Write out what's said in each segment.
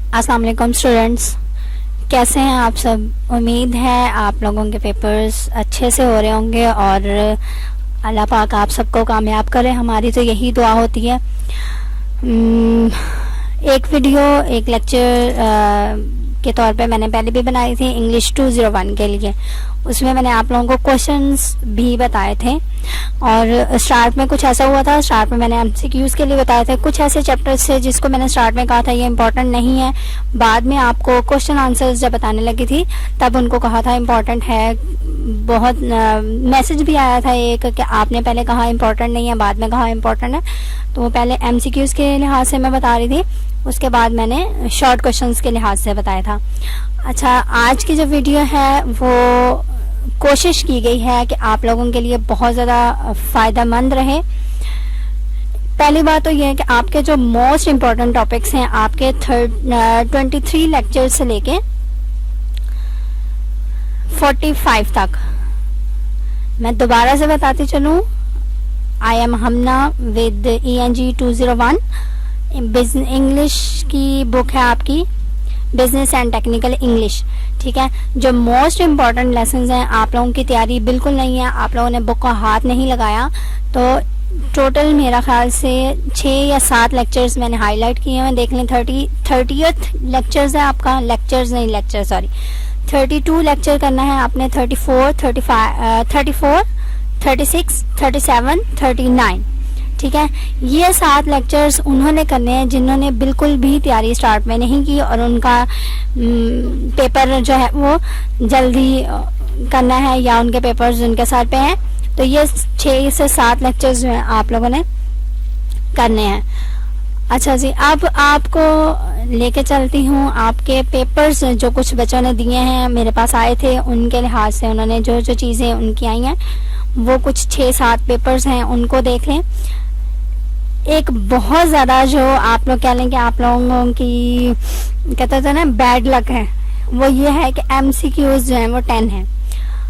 अस्सलाम वालेकुम स्टूडेंट्स, कैसे हैं आप सब। उम्मीद है आप लोगों के पेपर्स अच्छे से हो रहे होंगे और अल्लाह पाक आप सबको कामयाब करे, हमारी तो यही दुआ होती है। एक वीडियो एक लेक्चर के तौर पे मैंने पहले भी बनाई थी इंग्लिश 201 के लिए। उसमें मैंने आप लोगों को क्वेश्चंस भी बताए थे और स्टार्ट में कुछ ऐसा हुआ था। स्टार्ट में मैंने एमसीक्यूज के लिए बताए थे, कुछ ऐसे चैप्टर्स थे जिसको मैंने स्टार्ट में कहा था ये इंपॉर्टेंट नहीं है। बाद में आपको क्वेश्चन आंसर्स जब बताने लगी थी तब उनको कहा था इम्पोर्टेंट है। बहुत मैसेज भी आया था एक कि आपने पहले कहा इम्पोर्टेंट नहीं है, बाद में कहा इम्पोर्टेंट है। तो वो पहले एमसीक्यूज के लिहाज से मैं बता रही थी, उसके बाद मैंने शॉर्ट क्वेश्चंस के लिहाज से बताया था। अच्छा, आज की जो वीडियो है वो कोशिश की गई है कि आप लोगों के लिए बहुत ज़्यादा फ़ायदेमंद रहे। पहली बात तो यह है कि आपके जो मोस्ट इम्पॉर्टेंट टॉपिक्स हैं आपके 23 लेक्चर से लेके 45 तक, मैं दोबारा से बताती चलूँ। I am Hamna with ENG 201। English की बुक है आपकी बिजनेस एंड टेक्निकल इंग्लिश, ठीक है। जो मोस्ट इम्पॉर्टेंट लेसन्स हैं, आप लोगों की तैयारी बिल्कुल नहीं है, आप लोगों ने बुक का हाथ नहीं लगाया। तो टोटल मेरा ख्याल से 6 या 7 लेक्चर्स मैंने हाईलाइट किए हैं, देख लें। 30th लेक्चर्स है आपका, लेक्चर्स नहीं लेक्चर सॉरी 32 लेक्चर करना है आपने। 34, 36, 37, 39, ठीक है। ये 7 लेक्चर्स उन्होंने करने हैं जिन्होंने बिल्कुल भी तैयारी स्टार्ट में नहीं की और उनका पेपर जो है वो जल्दी करना है या उनके पेपर्स उनके सर पे हैं। तो ये 6 से 7 लेक्चर्स जो हैं आप लोगों ने करने हैं। अच्छा जी, अब आपको लेके चलती हूँ आपके पेपर्स जो कुछ बच्चों ने दिए हैं, मेरे पास आए थे, उनके लिहाज से उन्होंने जो जो चीज़ें उनकी आई हैं वो कुछ 6-7 पेपर्स हैं, उनको देख लें। एक बहुत ज़्यादा जो आप लोग कह लें कि आप लोगों की कहते थे ना बैड लक है, वो ये है कि MCQs जो हैं वो 10 हैं।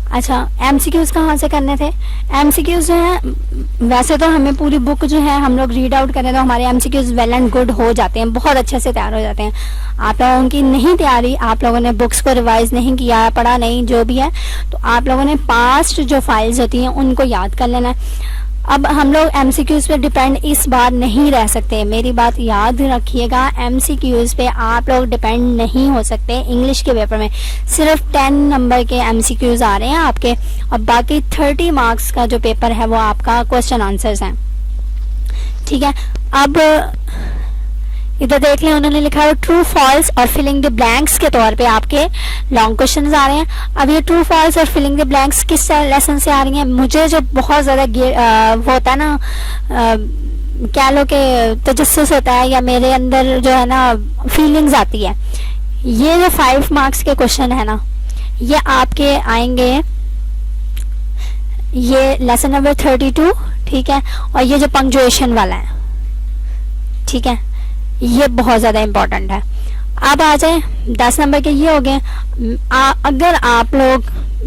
अच्छा, MCQs कहाँ से करने थे? MCQs जो है, वैसे तो हमें पूरी बुक जो है हम लोग रीड आउट करें तो हमारे MCQs वेल एंड गुड हो जाते हैं, बहुत अच्छे से तैयार हो जाते हैं। आप लोगों की नहीं तैयारी, आप लोगों ने बुक्स को रिवाइज नहीं किया, पढ़ा नहीं, जो भी है, तो आप लोगों ने पास्ट जो फाइल्स होती हैं उनको याद कर लेना है। अब हम लोग MCQs पे डिपेंड इस बार नहीं रह सकते, मेरी बात याद रखिएगा। MCQs पे आप लोग डिपेंड नहीं हो सकते। इंग्लिश के पेपर में सिर्फ 10 नंबर के MCQs आ रहे हैं आपके और बाकी 30 मार्क्स का जो पेपर है वो आपका क्वेश्चन आंसर्स हैं, ठीक है। अब इधर देख लें, उन्होंने लिखा है ट्रू फॉल्स और फिलिंग द ब्लैंक्स के तौर पे आपके लॉन्ग क्वेश्चंस आ रहे हैं। अब ये ट्रू फॉल्स और फिलिंग द ब्लैंक्स किस लेसन से आ रही हैं? मुझे जो बहुत ज़्यादा वो होता है ना, क्या लो के तजस्सुस होता है या मेरे अंदर जो है ना फीलिंग्स आती है, ये जो 5 मार्क्स के क्वेश्चन है ना, ये आपके आएंगे, ये लेसन नंबर 32, ठीक है। और ये जो पंक्चुएशन वाला है, ठीक है, ये बहुत ज़्यादा इम्पोर्टेंट है। अब आ जाए 10 नंबर के, ये हो गए। अगर आप लोग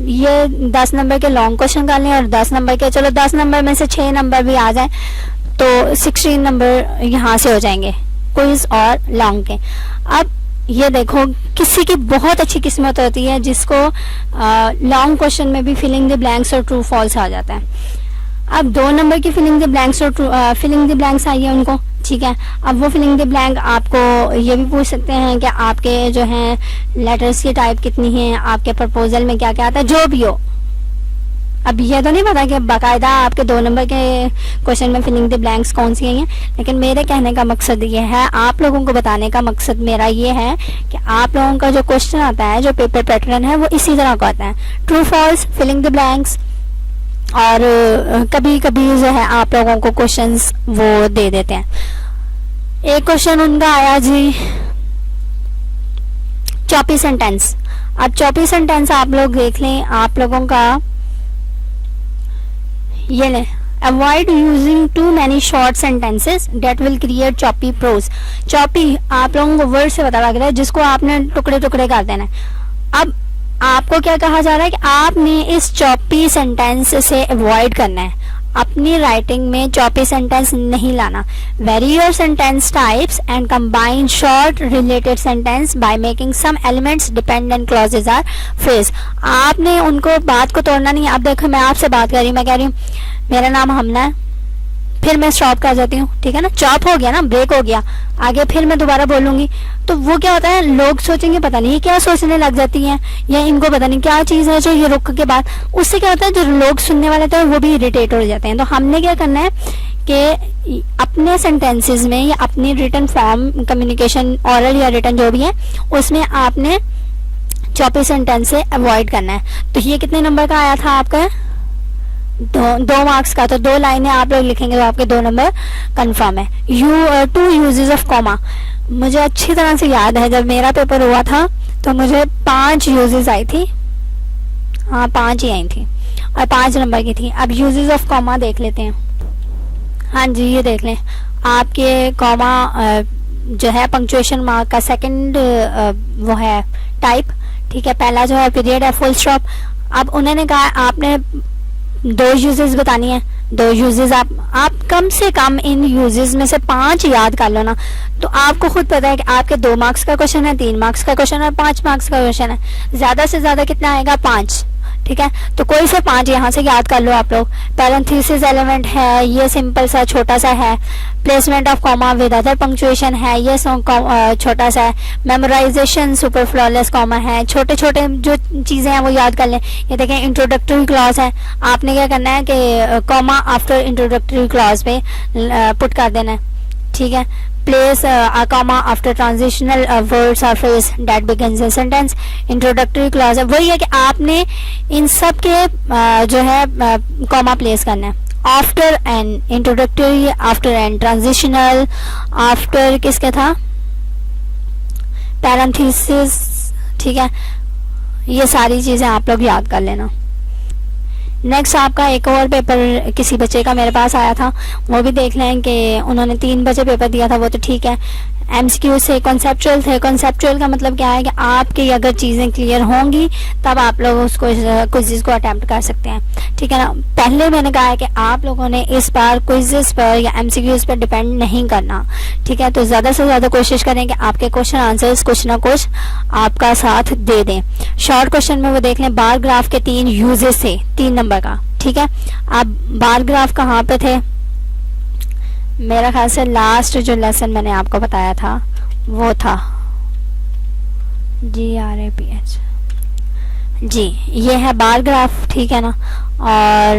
ये 10 नंबर के लॉन्ग क्वेश्चन कर लें और 10 नंबर के, चलो 10 नंबर में से 6 नंबर भी आ जाए तो 16 नंबर यहाँ से हो जाएंगे क्विज और लॉन्ग के। अब ये देखो, किसी की बहुत अच्छी किस्मत होती है जिसको लॉन्ग क्वेश्चन में भी फिलिंग द ब्लैंक्स और ट्रू फॉल्स आ जाता है। अब 2 नंबर की फिलिंग द ब्लैंक्स और फिलिंग द ब्लैंक्स आई है उनको, ठीक है। अब वो फिलिंग द ब्लैंक आपको ये भी पूछ सकते हैं कि आपके जो हैं लेटर्स की टाइप कितनी है, आपके प्रपोजल में क्या क्या आता है, जो भी हो। अब ये तो नहीं पता कि बाकायदा आपके 2 नंबर के क्वेश्चन में फिलिंग द ब्लैंक्स कौन सी हैं, लेकिन मेरे कहने का मकसद ये है, आप लोगों को बताने का मकसद मेरा ये है कि आप लोगों का जो क्वेश्चन आता है, जो पेपर पैटर्न है, वो इसी तरह का आता है, true false, filling the blanks, और कभी कभी जो है आप लोगों को क्वेश्चंस वो दे देते हैं। एक क्वेश्चन उनका आया जी, चॉपी सेंटेंस। अब चॉपी सेंटेंस आप लोग देख लें, आप लोगों का ये ले, avoid using too many short sentences that will create choppy prose. Choppy आप लोगों को वर्ड से पता लग रहा है जिसको आपने टुकड़े टुकड़े कर देना है। अब आपको क्या कहा जा रहा है कि आपने इस चॉपी सेंटेंस से अवॉइड करना है। अपनी राइटिंग में चॉपी सेंटेंस नहीं लाना। Vary your sentence types and combine short related sentence by making some elements dependent clauses or phrase. आपने उनको बात को तोड़ना नहीं है। अब देखो मैं आपसे बात कर रही हूँ, मैं कह रही हूँ मेरा नाम हमना है, फिर मैं स्टॉप कर जाती हूँ, ठीक है ना, चॉप हो गया ना, ब्रेक हो गया, आगे फिर मैं दोबारा बोलूंगी तो वो क्या होता है, लोग सोचेंगे पता नहीं क्या सोचने लग जाती हैं, या इनको पता नहीं क्या चीज़ है जो ये रुक के बाद, उससे क्या होता है जो लोग सुनने वाले थे वो भी इरिटेट हो जाते हैं। तो हमने क्या करना है कि अपने सेंटेंसेस में या अपनी रिटन फॉर्म कम्युनिकेशन ऑरल या रिटन जो भी है उसमें आपने चॉपी सेंटेंस से अवॉइड करना है। तो ये कितने नंबर का आया था आपका, दो मार्क्स का। तो 2 लाइनें आप लोग लिखेंगे तो आपके 2 नंबर कंफर्म है। 2 यूजेस ऑफ कॉमा, मुझे अच्छी तरह से याद है जब मेरा पेपर हुआ था तो मुझे 5 यूजेस आई थी, हाँ 5 ही आई थी और 5 नंबर की थी। अब यूजेस ऑफ कॉमा देख लेते हैं। हाँ जी ये देख लें, आपके कॉमा जो है पंक्चुएशन मार्क का सेकंड वो है टाइप, ठीक है। पहला जो है पीरियड है, फुल स्टॉप। अब उन्होंने कहा आपने 2 यूजेस बतानी है, 2 यूजेस आप कम से कम इन यूजेस में से 5 याद कर लो ना, तो आपको खुद पता है कि आपके 2 मार्क्स का क्वेश्चन है, 3 मार्क्स का क्वेश्चन है, 5 मार्क्स का क्वेश्चन है, ज्यादा से ज्यादा कितना आएगा 5, ठीक है। तो कोई से 5 यहाँ से याद कर लो आप लोग। पैरेंथेसिस एलिमेंट है, ये सिंपल सा छोटा सा है। Placement of comma with other punctuation है, ये छोटा सा है। मेमोराइजेशन सुपर फ्लॉलेस कॉमा है, छोटे छोटे जो चीजें हैं वो याद कर लें। ये देखें इंट्रोडक्टरी क्लॉज है, आपने क्या करना है कि कॉमा आफ्टर इंट्रोडक्टरी क्लॉज पे पुट कर देना है, ठीक है। Place a comma after transitional words or phrase that begins a sentence। Introductory clause है, वही है कि आपने इन सब के जो है कॉमा प्लेस करना है। After an introductory, after an transitional, after किसके था पैरेंथेसिस, ठीक है। ये सारी चीजें आप लोग याद कर लेना। नेक्स्ट आपका एक और पेपर किसी बच्चे का मेरे पास आया था, वो भी देख लें कि उन्होंने 3 बजे पेपर दिया था, वो तो ठीक है। एमसीक्यू से कॉन्सेप्चुअल थे। कॉन्सेप्चुअल का मतलब क्या है कि आपकी अगर चीज़ें क्लियर होंगी तब आप लोग उसको क्विज़ को अटेम्प्ट कर सकते हैं, ठीक है ना। पहले मैंने कहा है कि आप लोगों ने इस बार क्विज़ पर या एमसीक्यूज पर डिपेंड नहीं करना, ठीक है। तो ज़्यादा से ज़्यादा कोशिश करें कि आपके क्वेश्चन आंसर्स कुछ ना कुछ आपका साथ दे दें। शॉर्ट क्वेश्चन में वो देख लें बार ग्राफ के 3 यूजेस थे, 3 नंबर का, ठीक है। अब बार ग्राफ कहाँ पे थे, मेरा ख्याल से लास्ट जो लेसन मैंने आपको बताया था वो था GRAPH जी, ये है बार ग्राफ, ठीक है ना। और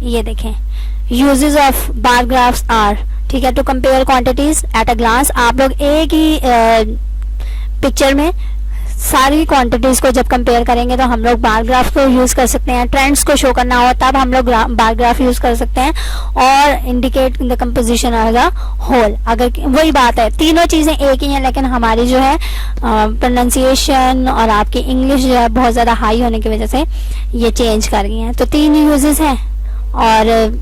ये देखें uses of bar graphs are, ठीक है, to compare quantities at a glance. आप लोग एक ही पिक्चर में सारी क्वांटिटीज को जब कंपेयर करेंगे तो हम लोग बार ग्राफ को यूज कर सकते हैं। ट्रेंड्स को शो करना हो तब हम लोग बार ग्राफ यूज कर सकते हैं, और indicate the composition of the whole. अगर वही बात है, तीनों चीजें एक ही हैं, लेकिन हमारी जो है प्रोनाउंसिएशन और आपकी इंग्लिश जो है बहुत ज्यादा हाई होने की वजह से ये चेंज कर गई हैं। तो 3 यूजेस हैं। और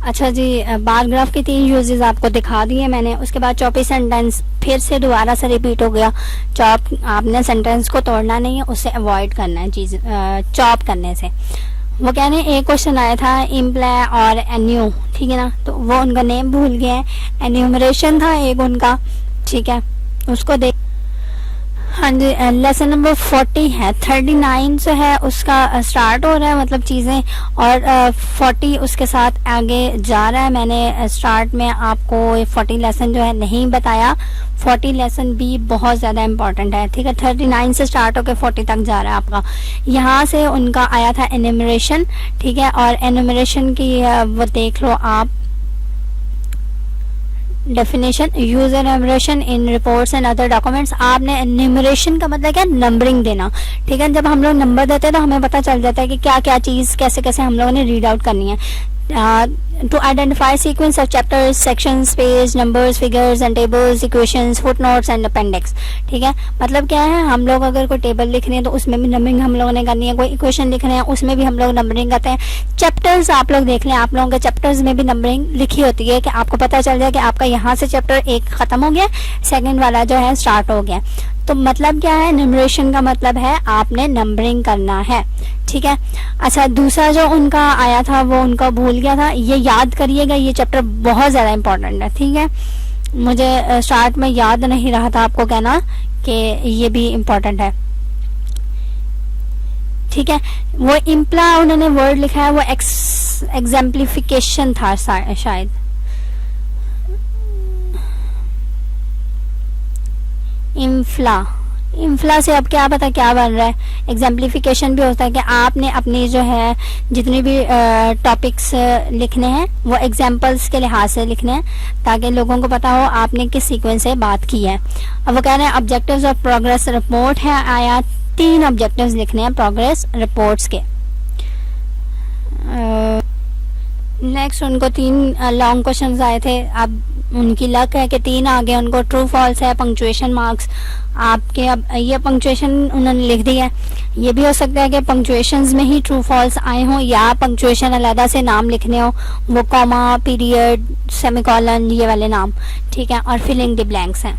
अच्छा जी, बार ग्राफ के 3 यूजेस आपको दिखा दिए मैंने। उसके बाद चॉपी सेंटेंस फिर से दोबारा से रिपीट हो गया। चॉप आपने सेंटेंस को तोड़ना नहीं है, उससे अवॉइड करना है चीज चॉप करने से। वो कहने एक क्वेश्चन आया था इम्प्लाई और एन्यू, ठीक है ना, तो वो उनका नेम भूल गए हैं। एन्यूमरेशन था एक उनका, ठीक है, उसको देख। हाँ जी, लेसन नंबर 40 है। 39 जो है उसका स्टार्ट हो रहा है, मतलब चीज़ें, और 40 उसके साथ आगे जा रहा है। मैंने स्टार्ट में आपको 40 लेसन जो है नहीं बताया। 40 लेसन भी बहुत ज़्यादा इम्पॉर्टेंट है, ठीक है। 39 से स्टार्ट होकर 40 तक जा रहा है आपका। यहाँ से उनका आया था एन्यूमरेशन, ठीक है, और एन्यूमरेशन की वो देख लो आप definition. Use enumeration in reports and other documents. आपने एन्यूमरेशन का मतलब क्या, नंबरिंग देना, ठीक है। जब हम लोग नंबर देते हैं तो हमें पता चल जाता है कि क्या क्या चीज़ कैसे कैसे हम लोगों ने रीड आउट करनी है। to identify sequence of chapters, sections, page numbers, figures and tables, equations, footnotes and appendix. ठीक है, मतलब क्या है, हम लोग अगर कोई टेबल लिख रहे हैं तो उसमें भी नंबरिंग हम लोगों ने करनी है, कोई इक्वेशन लिख रहे हैं उसमें भी हम लोग नंबरिंग करते हैं. चैप्टर्स आप लोग देख लें, आप लोगों के चैप्टर्स में भी नंबरिंग लिखी होती है कि आपको पता चल जाए कि आपका यहाँ से चैप्टर 1 खत्म हो गया, सेकंड वाला जो है स्टार्ट हो गया. तो मतलब क्या है, न्यूमरेशन का मतलब है आपने नंबरिंग करना है. ठीक है. अच्छा, दूसरा जो उनका आया था वो उनका भूल गया था, ये याद करिएगा, ये चैप्टर बहुत ज़्यादा इंपॉर्टेंट है. ठीक है, मुझे स्टार्ट में याद नहीं रहा था आपको कहना कि ये भी इम्पोर्टेंट है. ठीक है, वो इम्प्ला उन्होंने वर्ड लिखा है, वो एग्जाम्प्लिफिकेशन था शायद. इम्फ्ला से अब क्या पता क्या बन रहा है. एग्जाम्प्लिफिकेशन भी होता है कि आपने अपनी जो है जितने भी टॉपिक्स लिखने हैं वो एग्जाम्पल्स के लिहाज से लिखने हैं ताकि लोगों को पता हो आपने किस सीक्वेंस से बात की है. अब वो कह रहे हैं ऑब्जेक्टिव्स ऑफ प्रोग्रेस रिपोर्ट है, आया 3 ऑब्जेक्टिव्स लिखने हैं प्रोग्रेस रिपोर्ट्स के. नेक्स्ट उनको 3 लॉन्ग क्वेश्चंस आए थे. अब उनकी लक है कि 3 आ गए. उनको ट्रू फॉल्स है, पंक्चुएशन मार्क्स आपके. अब ये पंक्चुएशन उन्होंने लिख दी है, ये भी हो सकता है कि पंक्चुएशंस में ही ट्रू फॉल्स आए हों या पंक्चुएशन अलग से नाम लिखने हो, वो कॉमा, पीरियड, सेमीकोलन, ये वाले नाम. ठीक है, और फिलिंग द ब्लैंक्स हैं.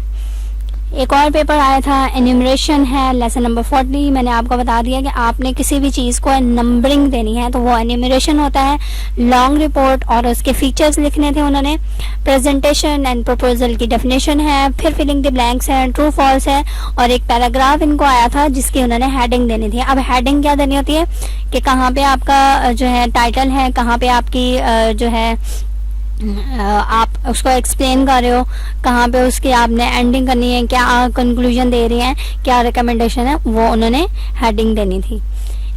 एक और पेपर आया था, एन्यूमरेशन है, लेसन नंबर 40. मैंने आपको बता दिया कि आपने किसी भी चीज़ को नंबरिंग देनी है तो वो एन्यूमरेशन होता है. लॉन्ग रिपोर्ट और उसके फीचर्स लिखने थे उन्होंने. प्रेजेंटेशन एंड प्रपोजल की डेफिनेशन है, फिर फिलिंग द ब्लैंक्स है, ट्रू फॉल्स है, और एक पैराग्राफ इनको आया था जिसकी उन्होंने हेडिंग देनी थी. अब हेडिंग क्या देनी होती है कि कहाँ पे आपका जो है टाइटल है, कहाँ पे आपकी जो है आप उसको एक्सप्लेन कर रहे हो, कहाँ पे उसकी आपने एंडिंग करनी है, क्या कंक्लूजन दे रही हैं, क्या रिकमेंडेशन है, वो उन्होंने हेडिंग देनी थी.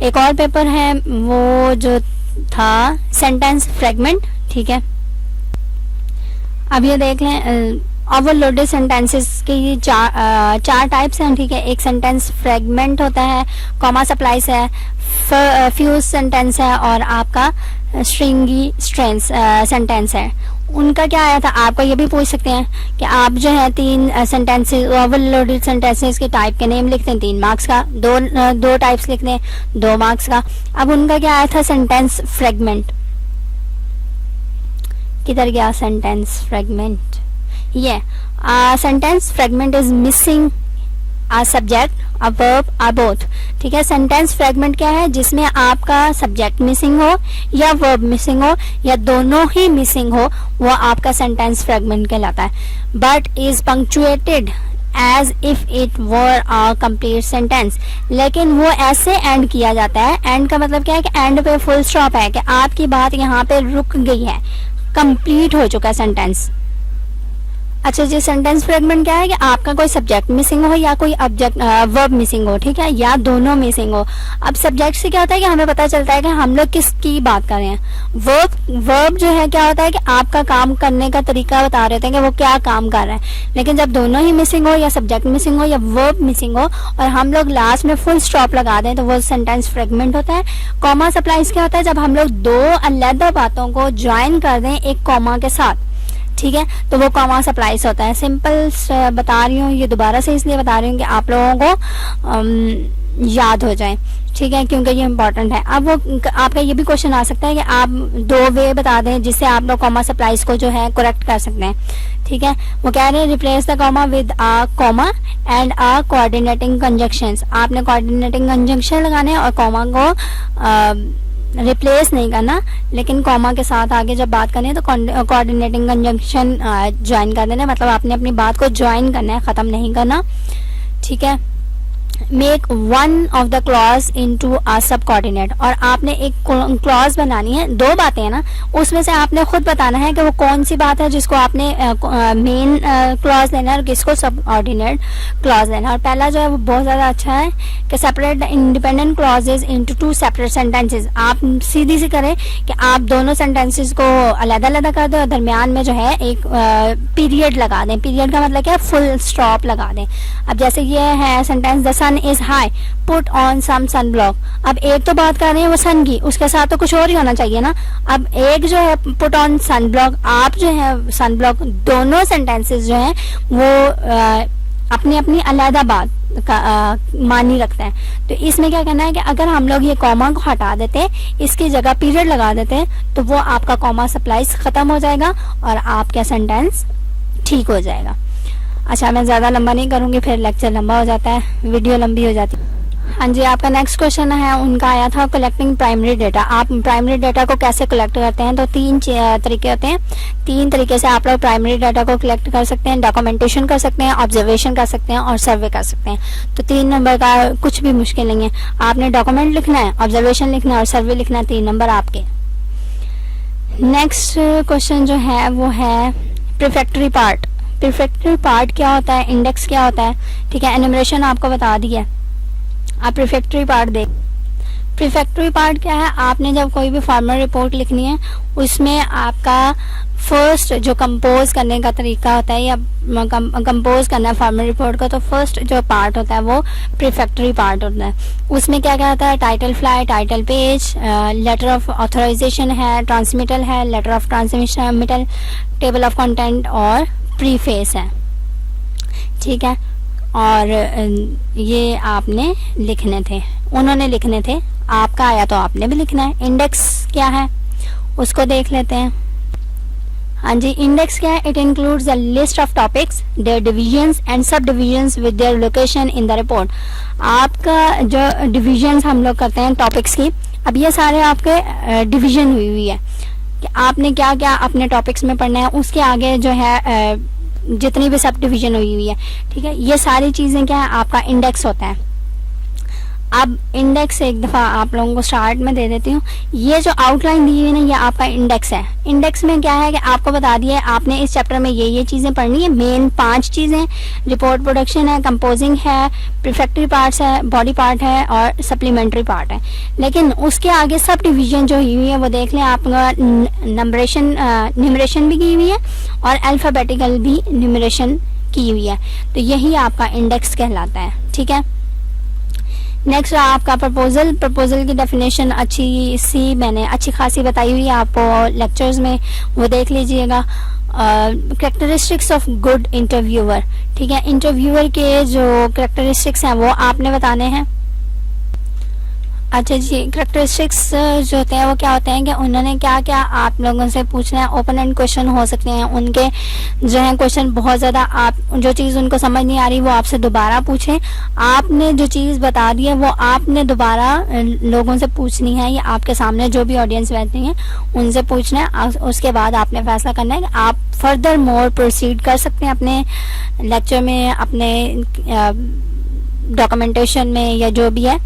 एक और पेपर है वो जो था सेंटेंस फ्रेगमेंट. ठीक है, अब ये देख लें, ओवरलोडेड सेंटेंसेस के ये 4 टाइप्स हैं. ठीक है, एक सेंटेंस फ्रेगमेंट होता है, कॉमा सप्लाइज है, फ्यूज सेंटेंस है और आपका स्ट्रिंगी स्ट्रेंस सेंटेंस है. उनका क्या आया था, आपको ये भी पूछ सकते हैं कि आप जो है 3 सेंटेंसेस ओवरलोडेड सेंटेंसेस के टाइप के नेम लिखते हैं 3 मार्क्स का, 2 टाइप्स लिखते हैं 2 मार्क्स का. अब उनका क्या आया था, सेंटेंस फ्रेगमेंट. किधर गया सेंटेंस फ्रेगमेंट, ये sentence fragment is missing a subject, a verb, a both. ठीक है, सेंटेंस फ्रेगमेंट क्या है, जिसमें आपका सब्जेक्ट मिसिंग हो या वर्ब मिसिंग हो या दोनों ही मिसिंग हो, वो आपका सेंटेंस फ्रेगमेंट कहलाता है. But is punctuated as if it were a complete sentence. लेकिन वो ऐसे एंड किया जाता है, एंड का मतलब क्या है कि एंड पे फुल स्टॉप है, कि आपकी बात यहाँ पे रुक गई है, कंप्लीट हो चुका है सेंटेंस. अच्छा जी, सेंटेंस फ्रेगमेंट क्या है कि आपका कोई सब्जेक्ट मिसिंग हो या कोई ऑब्जेक्ट वर्ब मिसिंग हो. ठीक है, या दोनों मिसिंग हो. अब सब्जेक्ट से क्या होता है कि हमें पता चलता है कि हम लोग किसकी बात कर रहे हैं. वर्ब जो है क्या होता है कि आपका काम करने का तरीका बता रहे थे कि वो क्या काम कर रहा है. लेकिन जब दोनों ही मिसिंग हो, या सब्जेक्ट मिसिंग हो या वर्ब मिसिंग हो, और हम लोग लास्ट में फुल स्टॉप लगा दें, तो वो सेंटेंस फ्रेगमेंट होता है. कॉमा सप्लाइज क्या होता है, जब हम लोग 2 अलग बातों को ज्वाइन कर दें एक कॉमा के साथ. ठीक है, तो वो कॉमा सप्लाइज होता है. सिंपल बता रही हूँ, ये दोबारा से इसलिए बता रही हूँ कि आप लोगों को याद हो जाए. ठीक है, क्योंकि ये इंपॉर्टेंट है. अब वो आपका ये भी क्वेश्चन आ सकता है कि आप 2 वे बता दें जिससे आप लोग कॉमा सप्लाइज को जो है करेक्ट कर सकते हैं. ठीक है, वो कह रहे हैं replace the comma with a comma and a coordinating conjunctions. आपने कोऑर्डिनेटिंग कंजंक्शन लगाने और कॉमा को रिप्लेस नहीं करना, लेकिन कॉमा के साथ आगे जब बात करनी है तो कोऑर्डिनेटिंग कंजंक्शन ज्वाइन कर देना. मतलब आपने अपनी बात को ज्वाइन करना है, ख़त्म नहीं करना. ठीक है, make one of the clause into a सब कोऑर्डिनेट. और आपने एक क्लॉज बनानी है, 2 बातें हैं ना, उसमें से आपने खुद बताना है कि वो कौन सी बात है जिसको आपने मेन क्लॉज लेना है और किसको सब ऑर्डिनेट क्लॉज लेना है. और पहला जो है वो बहुत ज़्यादा अच्छा है कि separate the independent clauses into 2 separate sentences. आप सीधी सी करें कि आप दोनों सेंटेंसेज को अलग-अलग कर दें और दरमियान में जो है एक पीरियड लगा दें. पीरियड का मतलब क्या है, फुल स्टॉप लगा दें. अब जैसे ये है sentence, the sun is high, put on some sun block. अब एक तो बात कर रहे हैं वो सन की, उसके साथ तो कुछ और ही होना चाहिए ना। अब एक जो है पुट ऑन सन ब्लॉक, आप जो है सन ब्लॉक, दोनों सेंटेंसेस जो हैं वो अपनी अपनी अलग बात का मानी रखते हैं। तो इसमें क्या करना है कि अगर हम लोग ये कॉमा को हटा देते, इसकी जगह पीरियड लगा देते, तो वो आपका कॉमा सप्लाइज खत्म हो जाएगा और आपका सेंटेंस ठीक हो जाएगा। अच्छा, मैं ज़्यादा लंबा नहीं करूँगी, फिर लेक्चर लंबा हो जाता है, वीडियो लंबी हो जाती है। हाँ जी, आपका नेक्स्ट क्वेश्चन है, उनका आया था कलेक्टिंग प्राइमरी डेटा। आप प्राइमरी डेटा को कैसे कलेक्ट करते हैं? तो तीन तरीके होते हैं। तीन तरीके से आप लोग प्राइमरी डाटा को कलेक्ट कर सकते हैं। डॉक्यूमेंटेशन कर सकते हैं, ऑब्जर्वेशन कर सकते हैं और सर्वे कर सकते हैं। तो 3 नंबर का कुछ भी मुश्किल नहीं है। आपने डॉक्यूमेंट लिखना है, ऑब्जर्वेशन लिखना है और सर्वे लिखना है, 3 नंबर आपके। नेक्स्ट क्वेश्चन जो है वो है प्रीफेक्टरी पार्ट। प्रीफेक्टरी पार्ट क्या होता है, इंडेक्स क्या होता है, ठीक है, एनुमरेशन आपको बता दी है। आप प्रीफेक्टरी पार्ट देख। प्रीफेक्टरी पार्ट क्या है, आपने जब कोई भी फार्मर रिपोर्ट लिखनी है उसमें आपका फर्स्ट जो कंपोज करने का तरीका होता है या कंपोज करना है फार्मर रिपोर्ट का, तो फर्स्ट जो पार्ट होता है वो प्रीफेक्टरी पार्ट होता है। उसमें क्या क्या होता है, title fly, title page, letter of authorisation है, ट्रांसमिटल है, letter of transmittal, table of content और प्रीफेस है, ठीक है। और ये आपने लिखने थे, उन्होंने लिखने थे, आपका आया तो आपने भी लिखना है। इंडेक्स क्या है उसको देख लेते हैं। हाँ जी, इंडेक्स क्या है, it includes the list of topics, their divisions and subdivisions with their location in the report. आपका जो डिविजन्स हम लोग करते हैं टॉपिक्स की, अब ये सारे आपके डिवीजन हुई है कि आपने क्या क्या अपने टॉपिक्स में पढ़ना है, उसके आगे जो है जितनी भी सब डिवीजन हुई है, ठीक है, ये सारी चीजें क्या है आपका इंडेक्स होता है। अब इंडेक्स एक दफा आप लोगों को स्टार्ट में दे देती हूँ। ये जो आउटलाइन दी हुई है ना, ये आपका इंडेक्स है। इंडेक्स में क्या है कि आपको बता दिया है आपने इस चैप्टर में ये चीजें पढ़नी है, मेन 5 चीजें, रिपोर्ट प्रोडक्शन है, कंपोजिंग है, प्रीफेक्टरी पार्ट्स है, बॉडी पार्ट है और सप्लीमेंट्री पार्ट है। लेकिन उसके आगे सब डिवीजन जो हुई है वो देख लें, आपका न्यूमरेशन भी की हुई है और अल्फाबेटिकल भी न्यूमरेशन की हुई है, तो यही आपका इंडेक्स कहलाता है, ठीक है। नेक्स्ट आपका प्रपोजल की डेफिनेशन मैंने अच्छी खासी बताई हुई है आपको लेक्चर्स में, वो देख लीजिएगा। कैरेक्टरिस्टिक्स ऑफ गुड इंटरव्यूअर, ठीक है, इंटरव्यूअर के जो कैरेक्टरिस्टिक्स हैं वो आपने बताने हैं। अच्छा जी, कैरेक्टरिस्टिक्स जो होते हैं वो क्या होते हैं कि उन्होंने क्या क्या आप लोगों से पूछना है। ओपन एंड क्वेश्चन हो सकते हैं उनके, जो है क्वेश्चन बहुत ज़्यादा, आप जो चीज़ उनको समझ नहीं आ रही वो आपसे दोबारा पूछें। आपने जो चीज़ बता दी है वो आपने दोबारा लोगों से पूछनी है, या आपके सामने जो भी ऑडियंस बैठती हैं उनसे पूछना है। उसके बाद आपने फैसला करना है कि आप फर्दर मोर प्रोसीड कर सकते हैं अपने लेक्चर में, अपने डॉक्यूमेंटेशन में, या जो भी है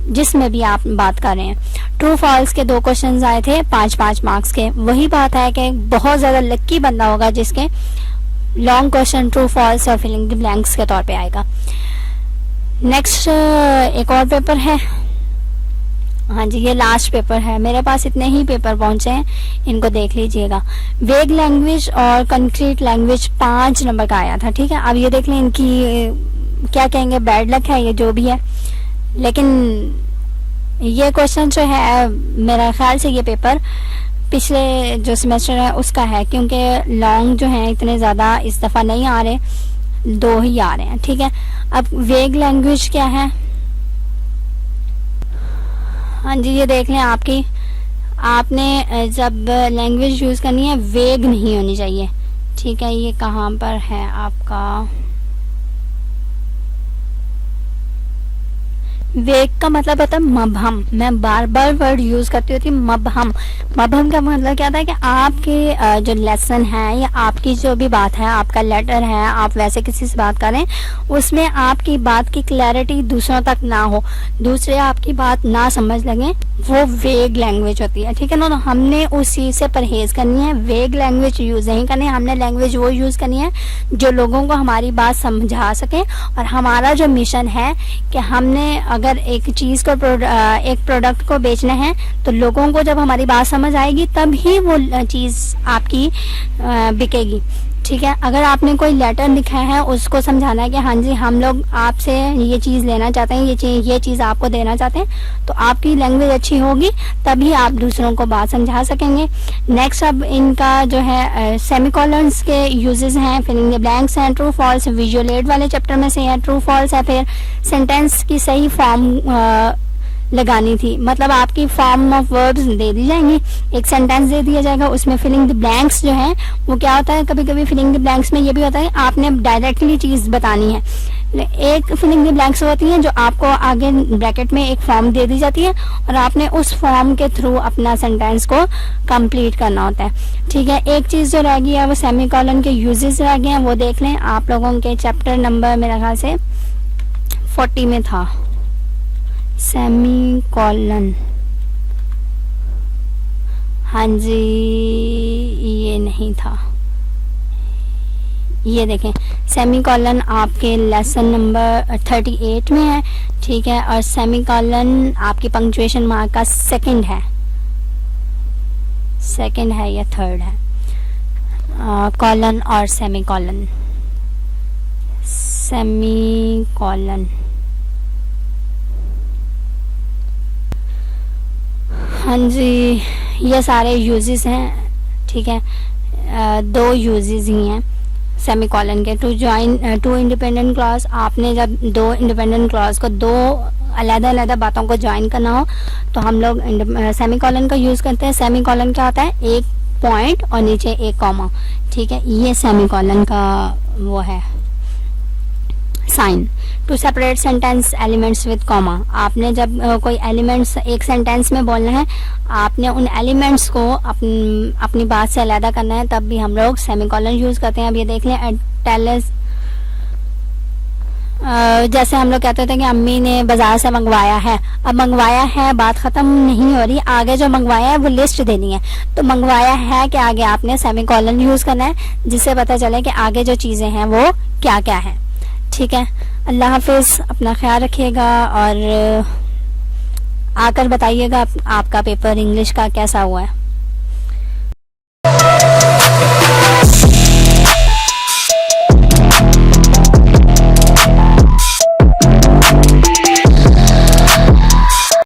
जिसमें भी आप बात कर रहे हैं। ट्रू फॉल्स के 2 क्वेश्चंस आए थे 5-5 मार्क्स के। वही बात है कि बहुत ज़्यादा लक्की बंदा होगा जिसके लॉन्ग क्वेश्चन ट्रू फॉल्स और फिलिंग द ब्लैंक्स के तौर पे आएगा। नेक्स्ट एक और पेपर है, हाँ जी, ये लास्ट पेपर है, मेरे पास इतने ही पेपर पहुंचे हैं, इनको देख लीजिएगा। वेग लैंग्वेज और कंक्रीट लैंग्वेज 5 नंबर का आया था, ठीक है। अब ये देख लें, इनकी क्या कहेंगे, बैड लक है ये जो भी है, लेकिन ये क्वेश्चन जो है मेरा ख्याल से ये पेपर पिछले जो सेमेस्टर है उसका है, क्योंकि लॉन्ग जो है इतने ज़्यादा इस दफ़ा नहीं आ रहे, 2 ही आ रहे हैं, ठीक है। अब वेग लैंग्वेज क्या है, हाँ जी, ये देख लें, आपने जब लैंग्वेज यूज़ करनी है वेग नहीं होनी चाहिए, ठीक है। ये कहाँ पर है आपका, वेग का मतलब होता है मबहम। मैं बार बार वर्ड यूज करती होती हूँ, मबहम। मबहम का मतलब क्या होता है कि आपके जो लेसन है या आपकी जो भी बात है, आपका लेटर है, आप वैसे किसी से बात करें, उसमें आपकी बात की क्लैरिटी दूसरों तक ना हो, दूसरे आपकी बात ना समझ लगे, वो वेग लैंग्वेज होती है, ठीक है ना। तो हमने उस चीज़ से परहेज करनी है, वेग लैंग्वेज यूज़ नहीं करनी है। हमने लैंग्वेज वो यूज़ करनी है जो लोगों को हमारी बात समझा सके। और हमारा जो मिशन है कि हमने अगर एक चीज़ को एक प्रोडक्ट को बेचना है, तो लोगों को जब हमारी बात समझ आएगी तब ही वो चीज़ आपकी बिकेगी, ठीक है। अगर आपने कोई लेटर लिखा है उसको समझाना है कि हाँ जी हम लोग आपसे ये चीज़ लेना चाहते हैं, ये चीज़ आपको देना चाहते हैं, तो आपकी लैंग्वेज अच्छी होगी तभी आप दूसरों को बात समझा सकेंगे। नेक्स्ट अब इनका जो है सेमीकोलन्स के यूजेस हैं, फिलिंग द ब्लैंक्स हैं, ट्रू फॉल्स विजुअल एड वाले चैप्टर में से है, ट्रू फॉल्स है, फिर सेंटेंस की सही फॉर्म लगानी थी, मतलब आपकी फॉर्म ऑफ वर्ब्स दे दी जाएंगी, एक सेंटेंस दे दिया जाएगा, उसमें फिलिंग द ब्लैंक्स जो है वो क्या होता है, कभी कभी फिलिंग द ब्लैंक्स में ये भी होता है आपने डायरेक्टली चीज बतानी है। एक फिलिंग द ब्लैंक्स होती है जो आपको आगे ब्रैकेट में एक फॉर्म दे दी जाती है और आपने उस फॉर्म के थ्रू अपना सेंटेंस को कंप्लीट करना होता है। ठीक है, एक चीज जो रह गई है वो सेमीकोलन के यूजेस रह गए हैं, वो देख लें। आप लोगों के चैप्टर नंबर मेरे ख्याल से 40 में था सेमीकोलन। हाँ जी, ये नहीं था, ये देखें सेमीकोलन आपके लेसन नंबर 38 में है। ठीक है, और सेमीकोलन आपकी पंक्चुएशन मार्क का सेकंड है या थर्ड है, कॉलन और सेमीकोलन। हाँ जी, ये सारे यूजेस हैं। ठीक है, 2 यूजेस ही हैं सेमीकोलन के। टू इंडिपेंडेंट क्लॉज, आपने जब 2 इंडिपेंडेंट क्लॉज को 2 अलग-अलग बातों को ज्वाइन करना हो तो हम लोग सेमीकोलन का यूज करते हैं। सेमीकोलन क्या होता है, एक पॉइंट और नीचे एक कॉमा। ठीक है, ये सेमीकोलन का वो है sign. To separate sentence elements with comma, आपने जब कोई एलिमेंट्स एक सेंटेंस में बोलना है, आपने उन एलिमेंट्स को अपनी बात से अलग करना है, तब भी हम लोग सेमीकोलन यूज करते हैं। अब ये देख लें, टेलस जैसे हम लोग कहते थे कि अम्मी ने बाजार से मंगवाया है, अब मंगवाया है बात खत्म नहीं हो रही, आगे जो मंगवाया है वो लिस्ट देनी है, तो मंगवाया है के आगे आपने सेमीकोलन यूज करना है, जिससे पता चले कि आगे जो चीजें हैं वो क्या क्या है। ठीक है, अल्लाह हाफिज, अपना ख्याल रखिएगा और आकर बताइएगा आपका पेपर इंग्लिश का कैसा हुआ है।